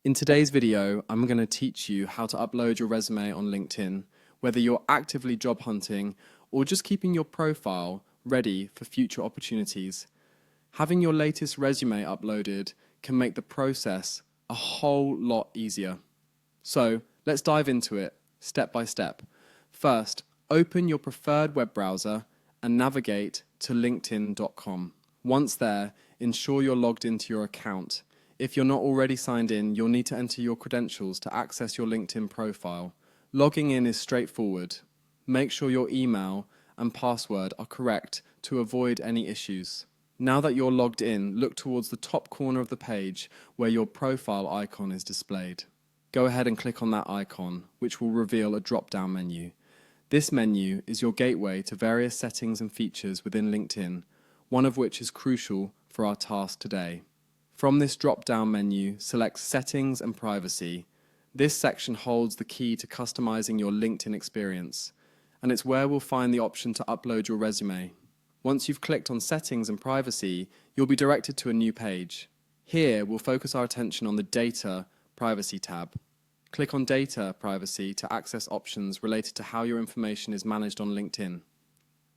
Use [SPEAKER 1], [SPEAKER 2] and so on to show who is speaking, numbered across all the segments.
[SPEAKER 1] In today's video, I'm going to teach you how to upload your resume on LinkedIn, whether you're actively job hunting or just keeping your profile ready for future opportunities. Having your latest resume uploaded can make the process a whole lot easier. So let's dive into it step by step. First, open your preferred web browser and navigate to linkedin.com. Once there, ensure you're logged into your account. If you're not already signed in, you'll need to enter your credentials to access your LinkedIn profile. Logging in is straightforward. Make sure your email and password are correct to avoid any issues. Now that you're logged in, look towards the top corner of the page where your profile icon is displayed. Go ahead and click on that icon, which will reveal a drop-down menu. This menu is your gateway to various settings and features within LinkedIn, one of which is crucial for our task today. From this drop-down menu, select Settings and Privacy. This section holds the key to customizing your LinkedIn experience, and it's where we'll find the option to upload your resume. Once you've clicked on Settings and Privacy, you'll be directed to a new page. Here, we'll focus our attention on the Data Privacy tab. Click on Data Privacy to access options related to how your information is managed on LinkedIn.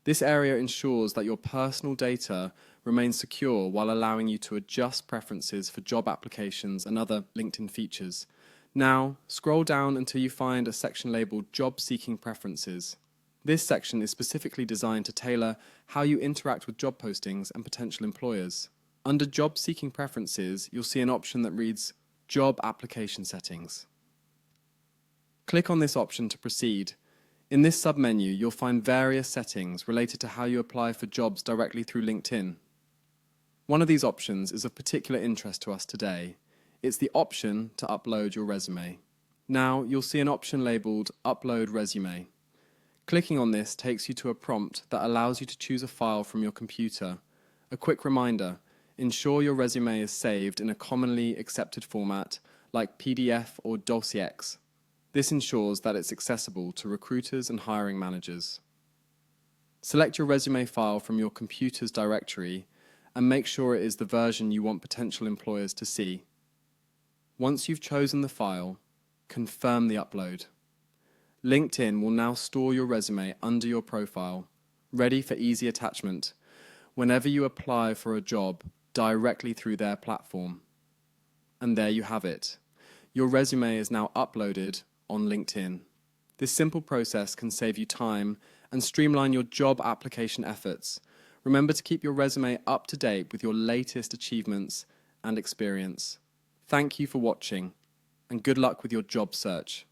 [SPEAKER 1] This area ensures that your personal data remains secure while allowing you to adjust preferences for job applications and other LinkedIn features. Now, scroll down until you find a section labeled Job Seeking Preferences. This section is specifically designed to tailor how you interact with job postings and potential employers. Under Job Seeking Preferences, you'll see an option that reads Job Application Settings. Click on this option to proceed. In this submenu, you'll find various settings related to how you apply for jobs directly through LinkedIn. One of these options is of particular interest to us today. It's the option to upload your resume. Now, you'll see an option labeled Upload Resume. Clicking on this takes you to a prompt that allows you to choose a file from your computer. A quick reminder, ensure your resume is saved in a commonly accepted format like PDF or DOSIX. This ensures that it's accessible to recruiters and hiring managers. Select your resume file from your computer's directory and make sure it is the version you want potential employers to see. Once you've chosen the file, confirm the upload. LinkedIn will now store your resume under your profile, ready for easy attachment whenever you apply for a job directly through their platform. And there you have it. Your resume is now uploaded on LinkedIn. This simple process can save you time and streamline your job application efforts. Remember to keep your resume up to date with your latest achievements and experience. Thank you for watching, and good luck with your job search.